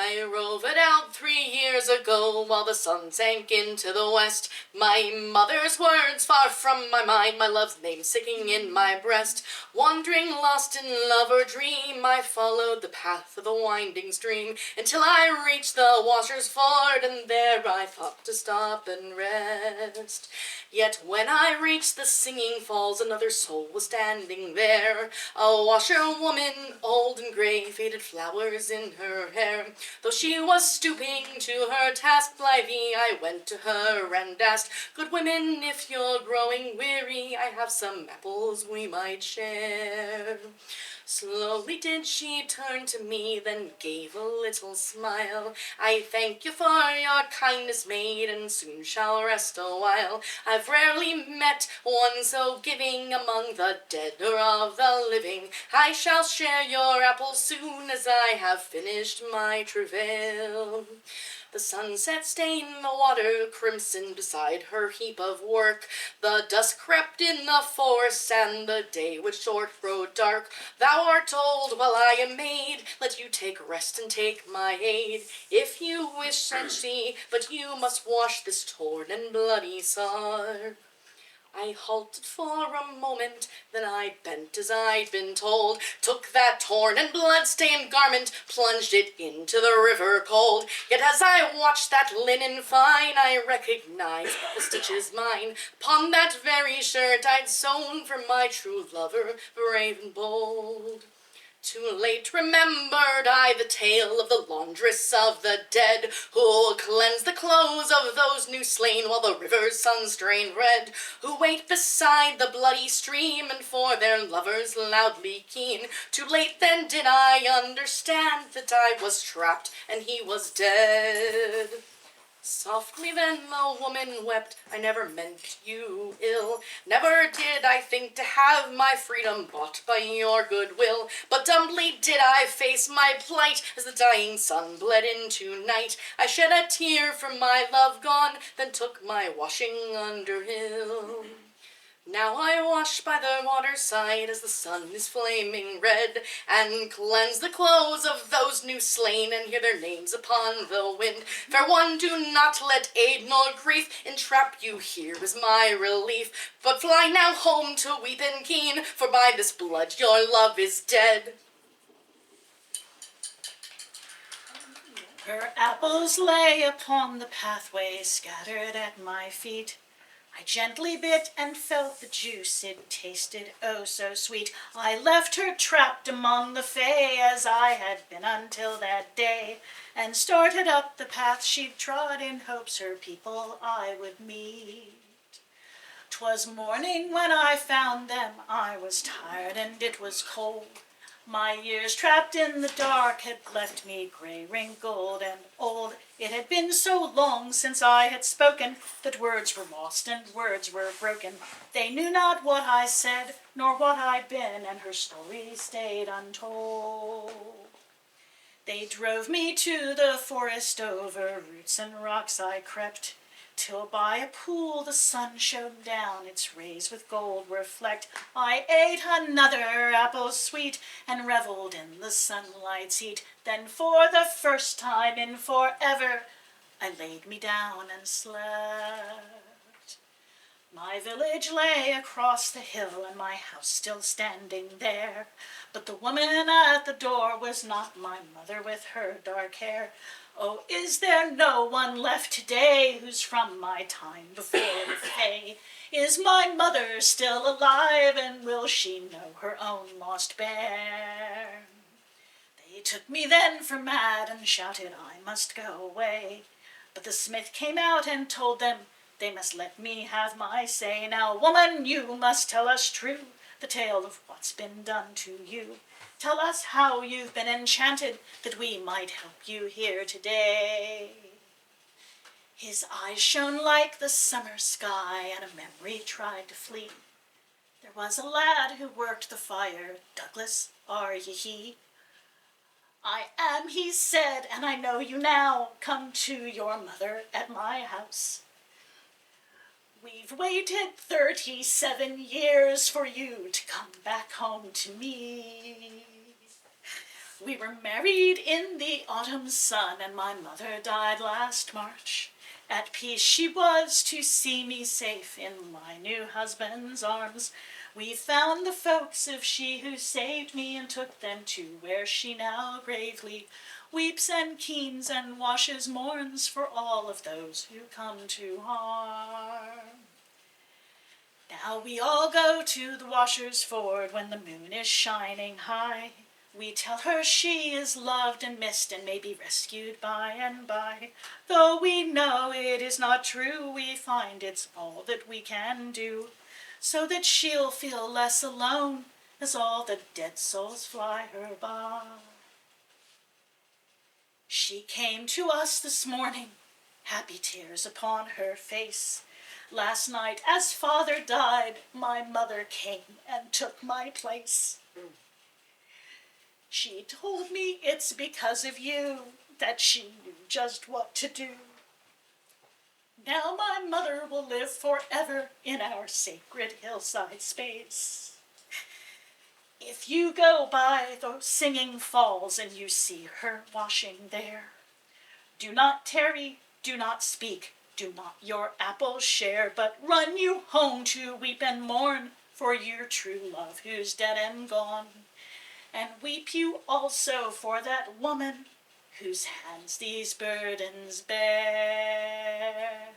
I rove it out 3 years ago, while the sun sank into the west. My mother's words far from my mind, my love's name sinking in my breast. Wandering lost in love or dream, I followed the path of the winding stream, until I reached the washer's ford, and there I thought to stop and rest. Yet when I reached the singing falls, another soul was standing there, a washerwoman, old and grey, faded flowers in her hair. Though she was stooping to her task, blithely I went to her and asked, "Good women, if you're growing weary, I have some apples we might share." Slowly did she turn to me, then gave a little smile. "I thank you for your kindness, maid, and soon shall rest a while. I've rarely met one so giving among the dead or of the living. I shall share your apples soon as I have finished my travail." The sunset stained the water crimson beside her heap of work. The dusk crept in the forest, and the day with short grow dark. "Thou art old, while I am maid, let you take rest and take my aid. If you wish," said she, "but you must wash this torn and bloody sark." I halted for a moment, then I bent as I'd been told, took that torn and blood-stained garment, plunged it into the river cold. Yet as I watched that linen fine, I recognized the stitches mine, upon that very shirt I'd sewn for my true lover, brave and bold. Too late remembered I the tale of the laundress of the dead, who'll cleanse the clothes of those new slain while the river's sun's drained red, who wait beside the bloody stream and for their lovers loudly keen. Too late then did I understand that I was trapped and he was dead. Softly then the woman wept, "I never meant you ill. Never did I think to have my freedom bought by your goodwill. But dumbly did I face my plight as the dying sun bled into night. I shed a tear for my love gone, then took my washing Underhill. Now I wash by the waterside as the sun is flaming red, and cleanse the clothes of those new slain, and hear their names upon the wind. Fair one, do not let aid nor grief entrap you, here is my relief. But fly now home to weep and keen, for by this blood your love is dead." Her apples lay upon the pathway, scattered at my feet. I gently bit and felt the juice, it tasted oh so sweet. I left her trapped among the fay, as I had been until that day, and started up the path she'd trod in hopes her people I would meet. 'Twas morning when I found them, I was tired and it was cold. My years trapped in the dark had left me grey, wrinkled, and old. It had been so long since I had spoken that words were lost and words were broken. They knew not what I said, nor what I'd been, and her story stayed untold. They drove me to the forest, over roots and rocks I crept, till by a pool the sun shone down, its rays with gold reflect. I ate another apple sweet, and revelled in the sunlight's heat. Then for the first time in forever, I laid me down and slept. My village lay across the hill, and my house still standing there. But the woman at the door was not my mother with her dark hair. Oh, is there no one left today who's from my time before the fay? Is my mother still alive, and will she know her own lost bairn? They took me then for mad and shouted I must go away. But the smith came out and told them they must let me have my say. Now, woman, you must tell us true the tale of what's been done to you. Tell us how you've been enchanted, that we might help you here today. His eyes shone like the summer sky, and a memory tried to flee. There was a lad who worked the fire. Douglas, are ye he? I am, he said, and I know you now. Come to your mother at my house. We've waited 37 years for you to come back home to me. We were married in the autumn sun, and my mother died last March. At peace she was to see me safe in my new husband's arms. We found the folks of she who saved me, and took them to where she now gravely weeps and keens and washes mourns for all of those who come to harm. Now we all go to the washer's ford when the moon is shining high. We tell her she is loved and missed and may be rescued by and by. Though we know it is not true, we find it's all that we can do, so that she'll feel less alone as all the dead souls fly her by. She came to us this morning, happy tears upon her face. Last night, as father died, my mother came and took my place. She told me it's because of you that she knew just what to do. Now my mother will live forever in our sacred hillside space. If you go by those singing falls and you see her washing there, do not tarry, do not speak, do not your apples share, but run you home to weep and mourn for your true love who's dead and gone. And weep you also for that woman whose hands these burdens bear.